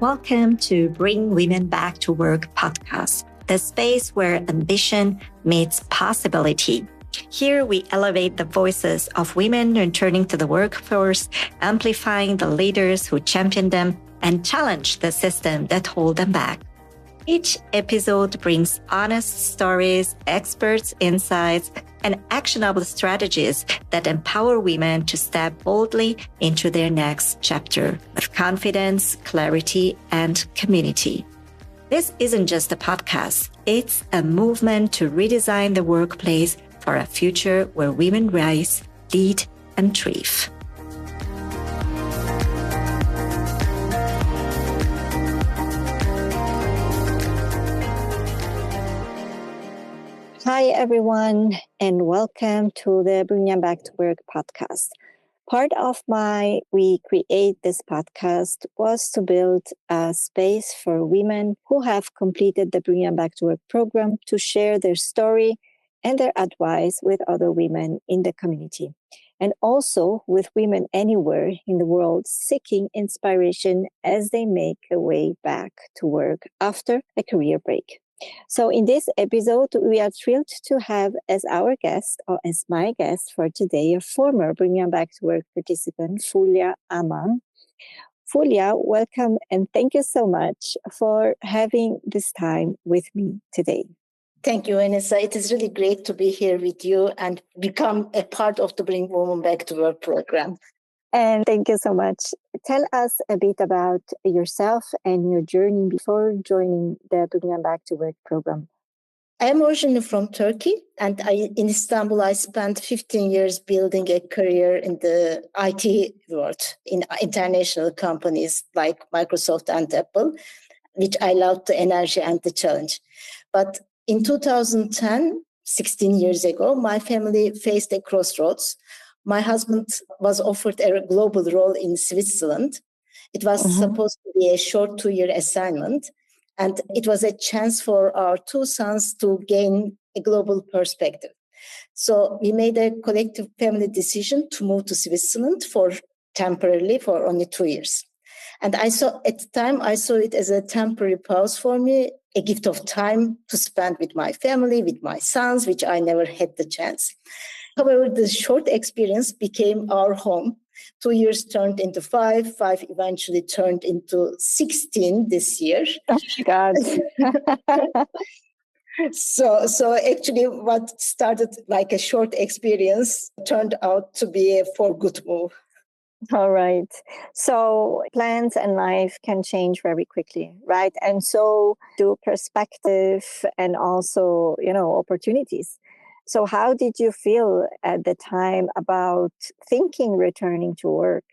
Welcome to Bring Women Back to Work podcast, the space where ambition meets possibility. Here we elevate the voices of women returning to the workforce, amplifying the leaders who champion them and challenge the system that hold them back. Each episode brings honest stories, experts' insights, and actionable strategies that empower women to step boldly into their next chapter with confidence, clarity, and community. This isn't just a podcast, it's a movement to redesign the workplace for a future where women rise, lead, and thrive. Hi, everyone, and welcome to the Bring Women Back to Work podcast. Part of we create this podcast was to build a space for women who have completed the Bring Women Back to Work program to share their story and their advice with other women in the community, and also with women anywhere in the world seeking inspiration as they make their way back to work after a career break. So in this episode, we are thrilled to have as our guest, or as my guest for today, a former Bring Women Back to Work participant, Fulya Arman. Fulya, welcome and thank you so much for having this time with me today. Thank you, Vanessa. It is really great to be here with you and become a part of the Bring Women Back to Work program. And thank you so much. Tell us a bit about yourself and your journey before joining the Bring Women Back to Work program. I am originally from Turkey, and in Istanbul, I spent 15 years building a career in the IT world, in international companies like Microsoft and Apple, which I loved the energy and the challenge. But in 2010, 16 years ago, my family faced a crossroads. My husband was offered a global role in Switzerland. It was supposed to be a short 2-year assignment, and it was a chance for our 2 sons to gain a global perspective. So we made a collective family decision to move to Switzerland temporarily for only 2 years. And at the time, I saw it as a temporary pause for me, a gift of time to spend with my family, with my sons, which I never had the chance. However, the short experience became our home. 2 years turned into 5 eventually turned into 16 this year. Oh, God. So actually what started like a short experience turned out to be a for good move. All right. So plans and life can change very quickly, right? And so do perspective and also, opportunities. So how did you feel at the time about thinking returning to work?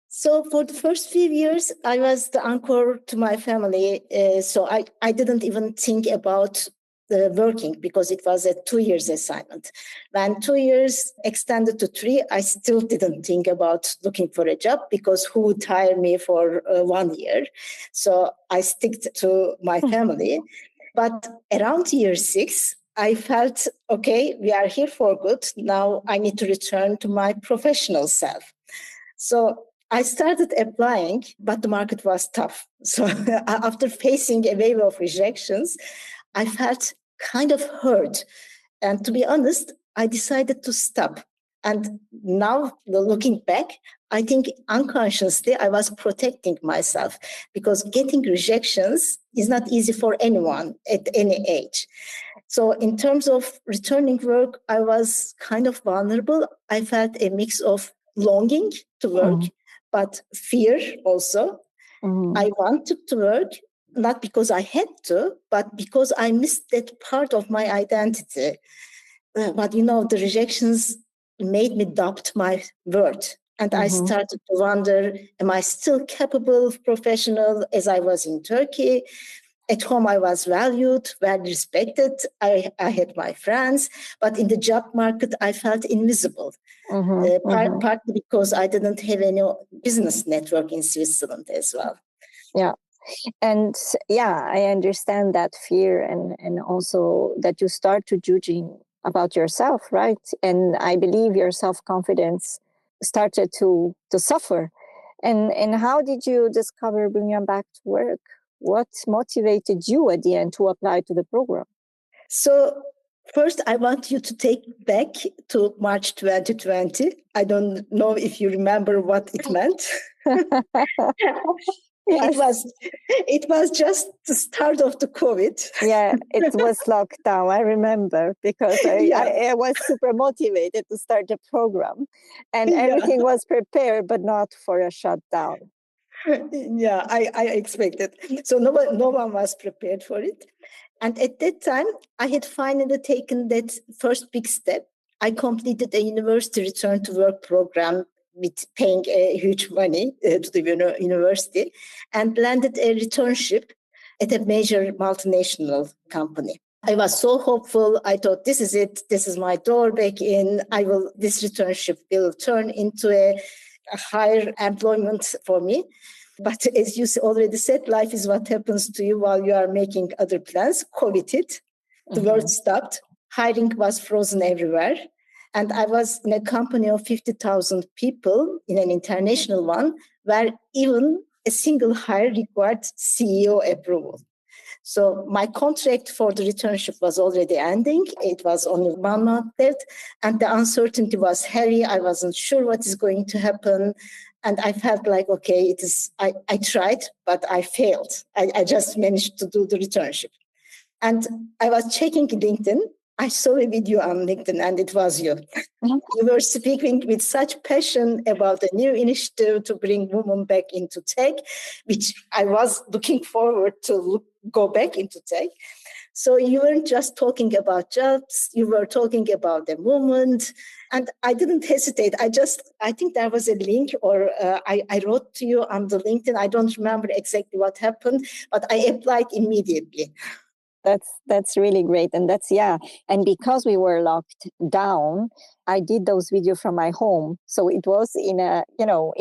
So for the first few years, I was the anchor to my family. So I didn't even think about the working because it was a 2 years assignment. When 2 years extended to 3, I still didn't think about looking for a job because who would hire me for 1 year? So I stick to my family. But around year 6, I felt, okay, we are here for good. Now I need to return to my professional self. So I started applying, but the market was tough. So after facing a wave of rejections, I felt kind of hurt. And to be honest, I decided to stop. And now looking back, I think unconsciously I was protecting myself because getting rejections is not easy for anyone at any age. So in terms of returning work, I was kind of vulnerable. I felt a mix of longing to work, but fear also. I wanted to work, not because I had to, but because I missed that part of my identity. But the rejections made me doubt my worth. And I started to wonder, am I still capable professional as I was in Turkey? At home, I was valued, well respected. I had my friends, but in the job market, I felt invisible. Partly because I didn't have any business network in Switzerland as well. Yeah. And I understand that fear and also that you start to judging about yourself, right? And I believe your self-confidence started to suffer And how did you discover bringing back to work? What motivated you at the end to apply to the program? So first, I want you to take back to March 2020. I don't know if you remember what it meant. Yes. It was just the start of the COVID. Yeah, it was lockdown. I remember because I was super motivated to start the program, and everything was prepared, but not for a shutdown. Yeah, I expected. So no one was prepared for it. And at that time, I had finally taken that first big step. I completed a university return to work program with paying a huge money to the university and landed a returnship at a major multinational company. I was so hopeful. I thought, this is it. This is my door back in. This returnship will turn into a higher employment for me. But as you already said, life is what happens to you while you are making other plans. COVID hit, the world stopped, hiring was frozen everywhere. And I was in a company of 50,000 people, in an international one, where even a single hire required CEO approval. So my contract for the returnship was already ending. It was only 1 month left, and the uncertainty was heavy. I wasn't sure what is going to happen. And I felt like, okay, I tried, but I failed. I just managed to do the returnship. And I was checking LinkedIn. I saw a video on LinkedIn, and it was you. You were speaking with such passion about a new initiative to bring women back into tech, which I was looking forward to go back into tech. So you weren't just talking about jobs, you were talking about the movement. And I didn't hesitate. I think there was a link, or I wrote to you on the LinkedIn. I don't remember exactly what happened, but I applied immediately. That's really great. And and because we were locked down, I did those videos from my home. So it was in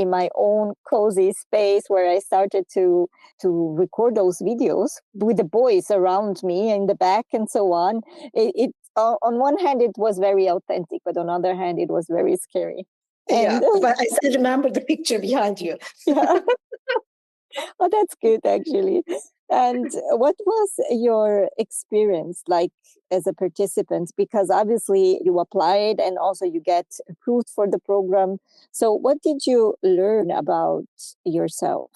my own cozy space where I started to record those videos with the boys around me in the back and so on. It on one hand, it was very authentic, but on the other hand, it was very scary. Yeah, but I still remember the picture behind you. Yeah. Oh, that's good, actually. And what was your experience like as a participant? Because obviously you applied and also you get approved for the program. So what did you learn about yourself?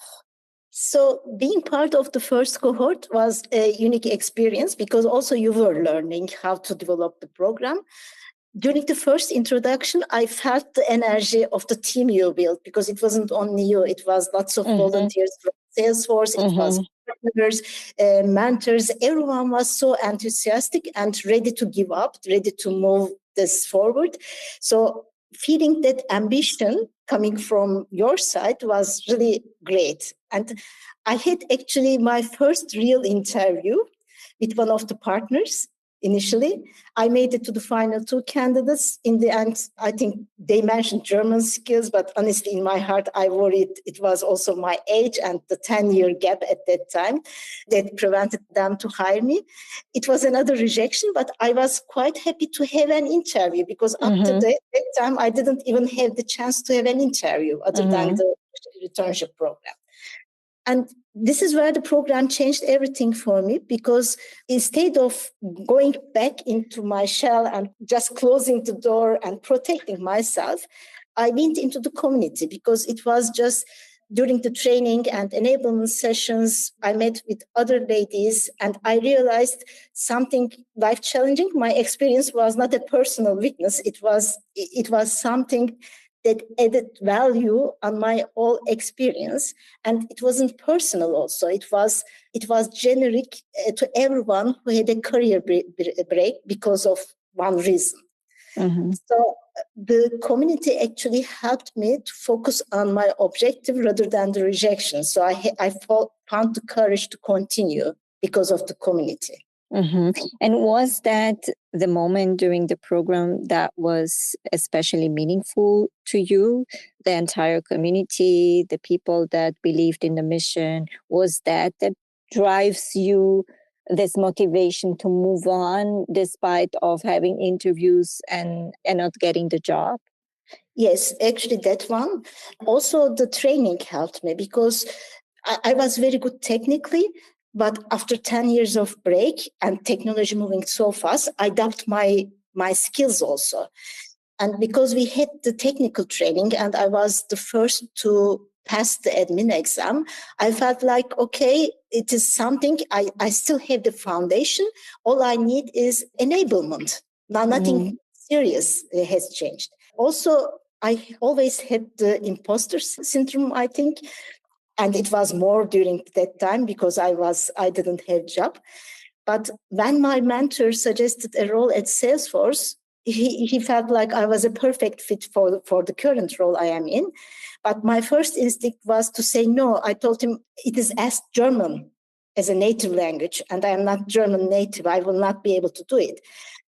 So being part of the first cohort was a unique experience because also you were learning how to develop the program. During the first introduction, I felt the energy of the team you built because it wasn't only you, it was lots of volunteers from Salesforce, it was partners, mentors. Everyone was so enthusiastic and ready to give up, ready to move this forward. So feeling that ambition coming from your side was really great. And I had actually my first real interview with one of the partners. Initially, I made it to the final 2 candidates. In the end, I think they mentioned German skills, but honestly, in my heart, I worried it was also my age and the 10-year gap at that time that prevented them to hire me. It was another rejection, but I was quite happy to have an interview because up to that time, I didn't even have the chance to have an interview other than the returnship program. And this is where the program changed everything for me because instead of going back into my shell and just closing the door and protecting myself, I went into the community because it was just during the training and enablement sessions, I met with other ladies and I realized something life-challenging. My experience was not a personal weakness. It was something that added value on my whole experience. And it wasn't personal also. It was generic to everyone who had a career break because of one reason. So the community actually helped me to focus on my objective rather than the rejection. So I found the courage to continue because of the community. And was that the moment during the program that was especially meaningful to you? The entire community, the people that believed in the mission, was that drives you this motivation to move on despite of having interviews and not getting the job? Yes, actually that one. Also, the training helped me because I was very good technically, but after 10 years of break and technology moving so fast, I dumped my skills also. And because we had the technical training and I was the first to pass the admin exam, I felt like, okay, it is something, I still have the foundation. All I need is enablement. Now, nothing serious has changed. Also, I always had the imposter syndrome, I think. And it was more during that time because I didn't have job. But when my mentor suggested a role at Salesforce, he felt like I was a perfect fit for the current role I am in. But my first instinct was to say no. I told him it is as German as a native language, and I am not German native. I will not be able to do it.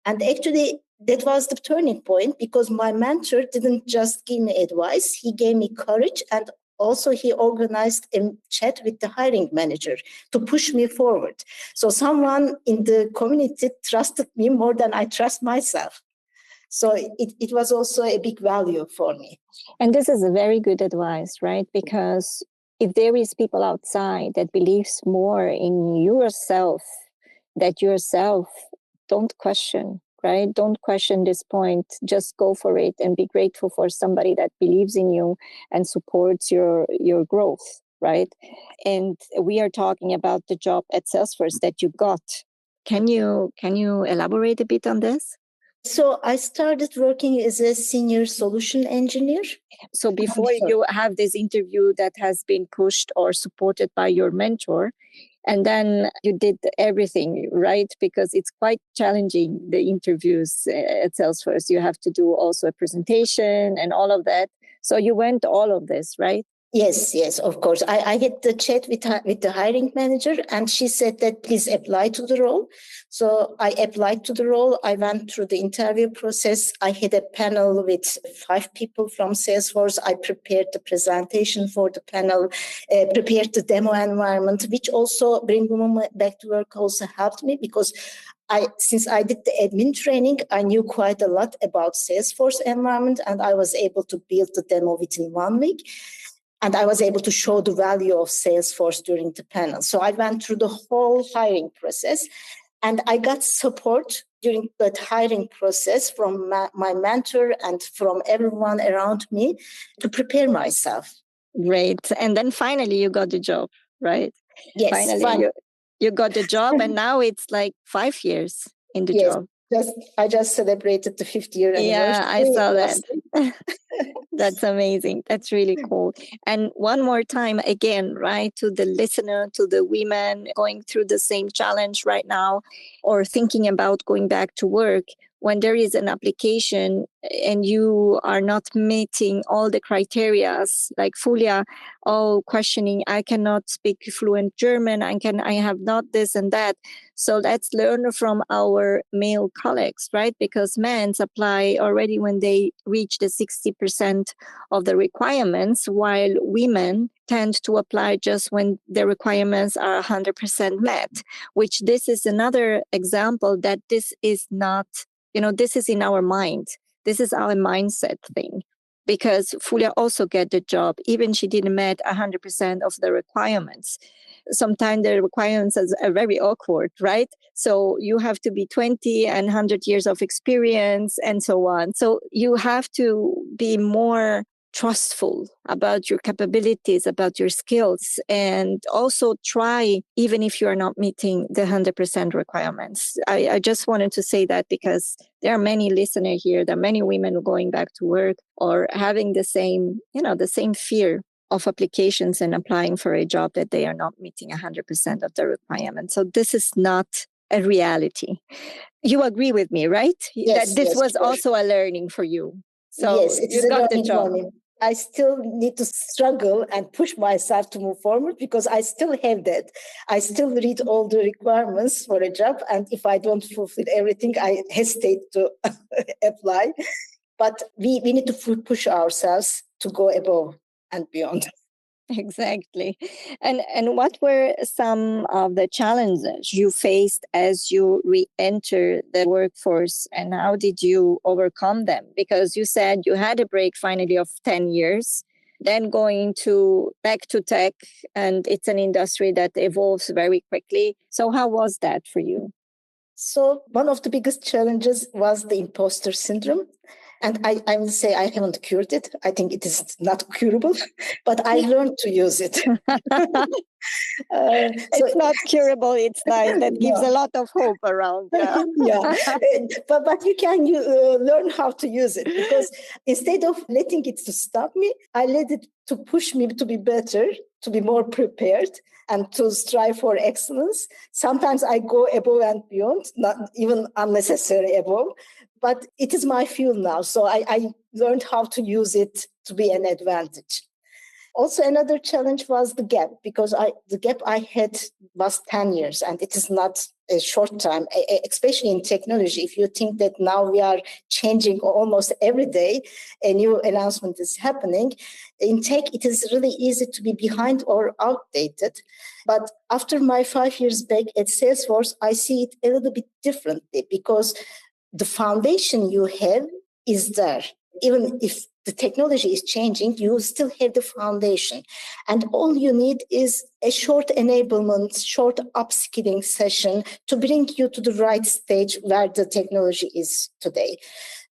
And actually, that was the turning point because my mentor didn't just give me advice, he gave me courage, and also he organized a chat with the hiring manager to push me forward. So someone in the community trusted me more than I trust myself. So it was also a big value for me. And this is a very good advice, right? Because if there is people outside that believes more in yourself, that yourself, don't question, right? Don't question this point. Just go for it and be grateful for somebody that believes in you and supports your growth, right? And we are talking about the job at Salesforce that you got. Can you elaborate a bit on this? So I started working as a senior solution engineer. So before you have this interview that has been pushed or supported by your mentor, and then you did everything, right? Because it's quite challenging, the interviews at Salesforce. You have to do also a presentation and all of that. So you went all of this, right? Yes, of course. I had the chat with the hiring manager, and she said that please apply to the role. So I applied to the role. I went through the interview process. I had a panel with 5 people from Salesforce. I prepared the presentation for the panel, prepared the demo environment, which also bringing women back to work also helped me because since I did the admin training, I knew quite a lot about Salesforce environment, and I was able to build the demo within 1 week. And I was able to show the value of Salesforce during the panel. So I went through the whole hiring process, and I got support during that hiring process from my mentor and from everyone around me to prepare myself. Great. And then finally you got the job, right? Yes. Finally you got the job, and now it's like 5 years in the job. I just celebrated the 5th year anniversary. Yeah, I saw that. That's amazing. That's really cool. And one more time, again, right, to the listener, to the women going through the same challenge right now or thinking about going back to work, when there is an application and you are not meeting all the criteria, like Fulya, all questioning, I cannot speak fluent German, I have not this and that. So let's learn from our male colleagues, right? Because men apply already when they reach the 60% of the requirements, while women tend to apply just when the requirements are 100% met, which this is another example that this is not, this is in our mind. This is our mindset thing. Because Fulya also get the job, even she didn't met 100% of the requirements. Sometimes the requirements are very awkward, right? So you have to be 20 and 100 years of experience and so on. So you have to be more trustful about your capabilities, about your skills, and also try, even if you are not meeting the 100% requirements. I just wanted to say that because there are many listeners here, there are many women going back to work or having the same fear of applications and applying for a job that they are not meeting 100% of the requirements. So this is not a reality. You agree with me, right? Yes, that this was also a learning for you. So yes, it is a learning for me. I still need to struggle and push myself to move forward because I still have that. I still read all the requirements for a job. And if I don't fulfill everything, I hesitate to apply. But we need to push ourselves to go above and beyond. Exactly. And what were some of the challenges you faced as you re-enter the workforce, and how did you overcome them? Because you said you had a break finally of 10 years, then going to back to tech, and it's an industry that evolves very quickly. So how was that for you? So one of the biggest challenges was the imposter syndrome. And I will say I haven't cured it. I think it is not curable, but I learned to use it. It's not curable. It's nice. That gives a lot of hope around. Yeah. Yeah. But you can learn how to use it, because instead of letting it to stop me, I let it to push me to be better, to be more prepared, and to strive for excellence. Sometimes I go above and beyond, not even unnecessary above, but it is my field now. So I learned how to use it to be an advantage. Also, another challenge was the gap, because the gap I had was 10 years, and it is not a short time, especially in technology. If you think that now we are changing almost every day, a new announcement is happening. In tech, it is really easy to be behind or outdated. But after my 5 years back at Salesforce, I see it a little bit differently, because the foundation you have is there. Even if the technology is changing, you still have the foundation. And all you need is a short enablement, short upskilling session to bring you to the right stage where the technology is today.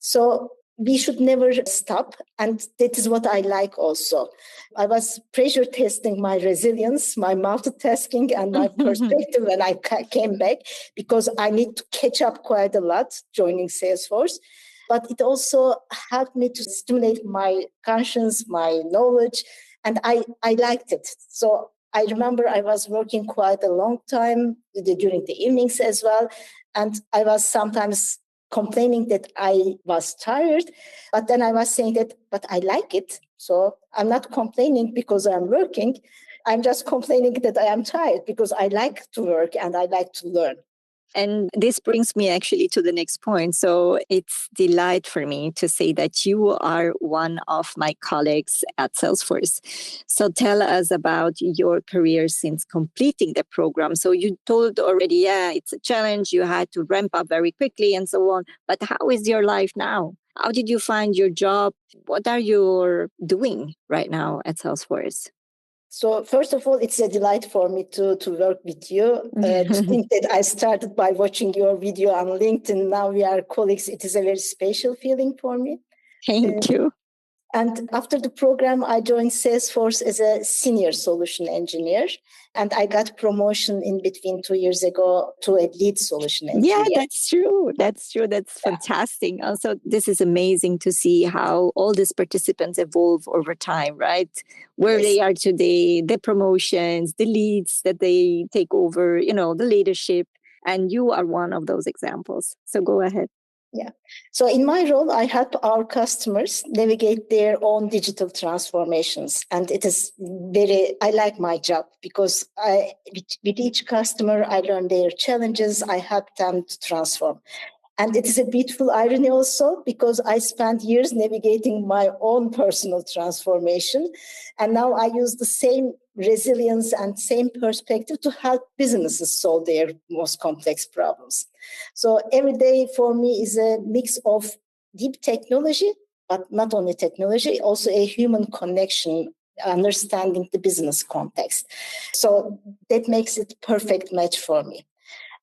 So we should never stop. And that is what I like also. I was pressure testing my resilience, my multitasking, and my perspective when I came back, because I need to catch up quite a lot joining Salesforce. But it also helped me to stimulate my conscience, my knowledge, and I liked it. So I remember I was working quite a long time during the evenings as well, and I was sometimes complaining that I was tired, but then I was saying that, but I like it. So I'm not complaining because I'm working. I'm just complaining that I am tired because I like to work and I like to learn. And this brings me actually to the next point. So it's delight for me to say that you are one of my colleagues at Salesforce. So tell us about your career since completing the program. So you told already, yeah, it's a challenge. You had to ramp up very quickly and so on. But how is your life now? How did you find your job? What are you doing right now at Salesforce? So first of all, it's a delight for me to work with you. To think that I started by watching your video on LinkedIn. Now we are colleagues. It is a very special feeling for me. Thank you. And after the program, I joined Salesforce as a senior solution engineer. And I got promotion in between 2 years ago to a lead solution engineer. Yeah, that's true. That's true. That's fantastic. Also, this is amazing to see how all these participants evolve over time, right? Where they are today, the promotions, the leads that they take over, the leadership. And you are one of those examples. So go ahead. Yeah. So in my role, I help our customers navigate their own digital transformations. And I like my job because with each customer, I learn their challenges. I help them to transform. And it is a beautiful irony also, because I spent years navigating my own personal transformation. And now I use the same resilience and same perspective to help businesses solve their most complex problems. So every day for me is a mix of deep technology, but not only technology, also a human connection, understanding the business context. So that makes it a perfect match for me.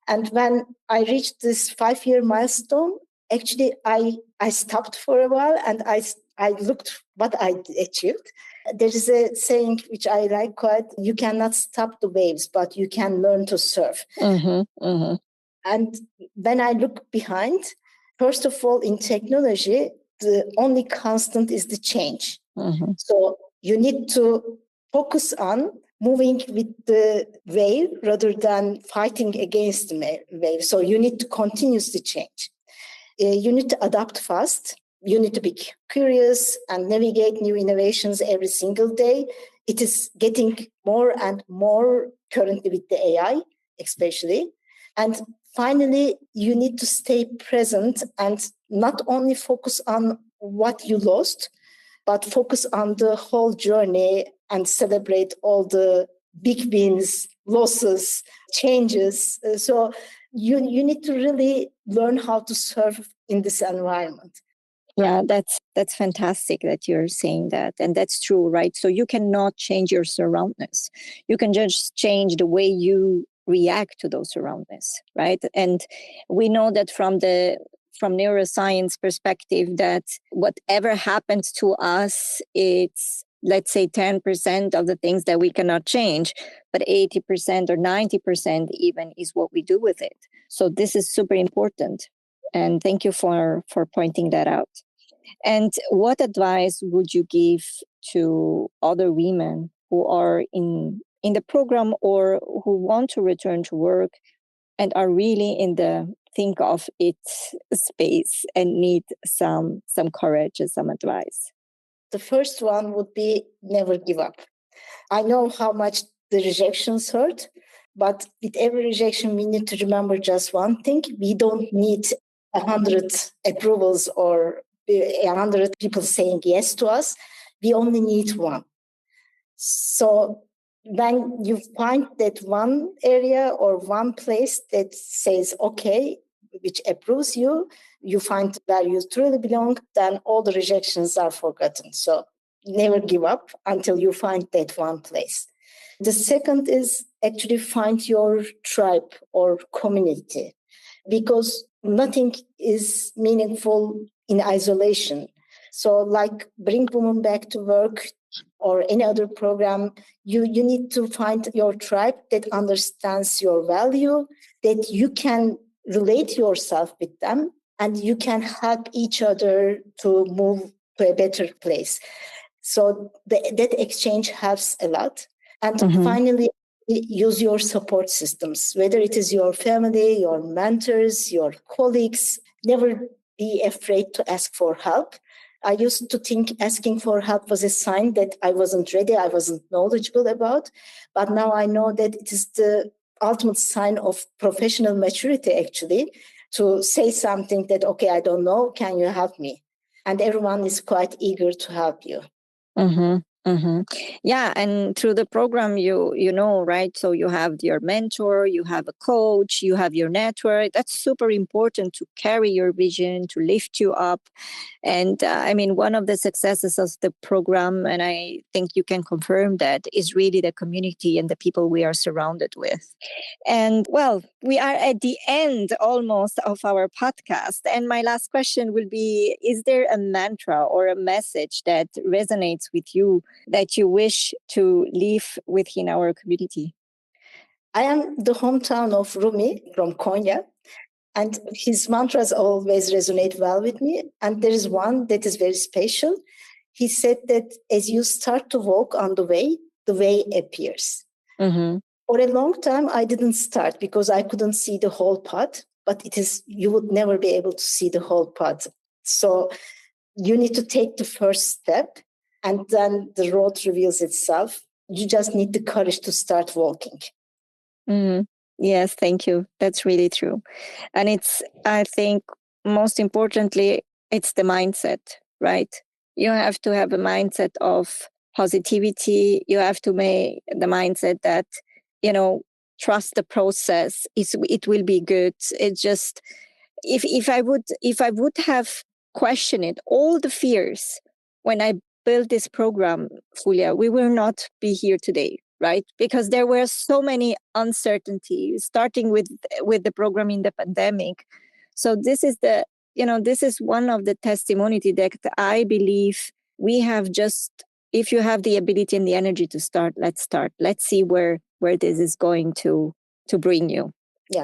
And when I reached this 5-year milestone, actually, I stopped for a while and I looked what I achieved. There is a saying which I like quite: you cannot stop the waves, but you can learn to surf. And when I look behind, first of all, in technology, the only constant is the change. So you need to focus on moving with the wave rather than fighting against the wave. So you need to continuously change. You need to adapt fast. You need to be curious and navigate new innovations every single day. It is getting more and more currently with the AI, especially. And finally, you need to stay present and not only focus on what you lost, but focus on the whole journey and celebrate all the big wins, losses, changes. So you need to really learn how to serve in this environment. Yeah, that's fantastic that you're saying that. And that's true, right? So you cannot change your surroundings. You can just change the way you react to those surroundings, right? And we know that from neuroscience perspective that whatever happens to us, it's, let's say, 10% of the things that we cannot change, but 80% or 90% even is what we do with it. So this is super important. And thank you for pointing that out. And what advice would you give to other women who are in the program or who want to return to work and are really in the think of it space and need some courage and some advice? The first one would be never give up. I know how much the rejections hurt, but with every rejection, we need to remember just one thing. We don't need 100 approvals or 100 people saying yes to us. We only need one. So when you find that one area or one place that says, okay, which approves you, you find where you truly belong, then all the rejections are forgotten. So never give up until you find that one place. The second is actually find your tribe or community, because nothing is meaningful in isolation. So like Bring Women Back to Work or any other program, you need to find your tribe that understands your value, that you can relate yourself with them, and you can help each other to move to a better place. So that exchange helps a lot. And finally, use your support systems, whether it is your family, your mentors, your colleagues. Never be afraid to ask for help. I used to think asking for help was a sign that I wasn't ready, I wasn't knowledgeable about. But now I know that it is the ultimate sign of professional maturity, actually, to say something that, okay, I don't know, can you help me? And everyone is quite eager to help you. Mm-hmm. Mm-hmm. Yeah, and through the program, you know, right? So you have your mentor, you have a coach, you have your network. That's super important to carry your vision, to lift you up. And I mean, one of the successes of the program, and I think you can confirm that, is really the community and the people we are surrounded with. And well, we are at the end almost of our podcast. And my last question will be, is there a mantra or a message that resonates with you that you wish to leave within our community? I am the hometown of Rumi from Konya, and his mantras always resonate well with me. And there is one that is very special. He said that as you start to walk on the way appears. Mm-hmm. For a long time, I didn't start because I couldn't see the whole path, but you would never be able to see the whole path. So you need to take the first step, and then the road reveals itself. You just need the courage to start walking. Mm-hmm. Yes, thank you. That's really true. And I think, most importantly, it's the mindset, right? You have to have a mindset of positivity. You have to make the mindset that, trust the process. It will be good. It's just, if I would have questioned all the fears when I built this program, Fulya, we will not be here today, right? Because there were so many uncertainties, starting with the program in the pandemic. So this is this is one of the testimony that I believe we have. Just, if you have the ability and the energy to start. Let's see where this is going to bring you. Yeah,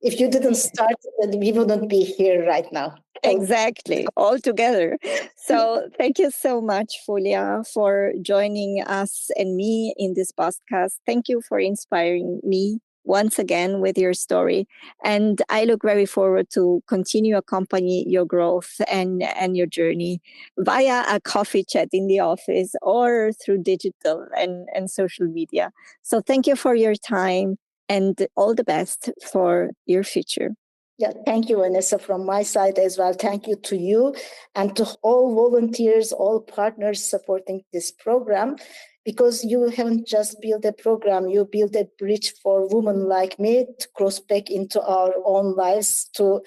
if you didn't start, then we wouldn't be here right now. Exactly, all together. So thank you so much, Fulya, for joining us and me in this podcast. Thank you for inspiring me once again with your story. And I look very forward to continue accompany your growth and your journey via a coffee chat in the office or through digital and social media. So thank you for your time and all the best for your future. Yeah, thank you, Vanessa, from my side as well. Thank you to you and to all volunteers, all partners supporting this program. because you haven't just built a program, you built a bridge for women like me to cross back into our own lives, to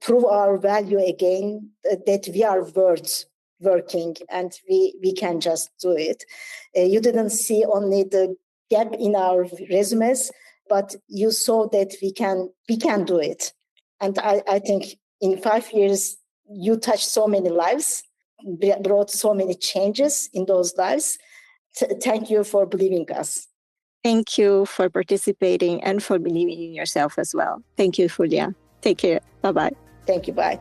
prove our value again, that we are worth working and we can just do it. You didn't see only the gap in our resumes, but you saw that we can do it. And I think in 5 years, you touched so many lives, brought so many changes in those lives. Thank you for believing us. Thank you for participating and for believing in yourself as well. Thank you, Fulya. Take care. Bye-bye. Thank you. Bye.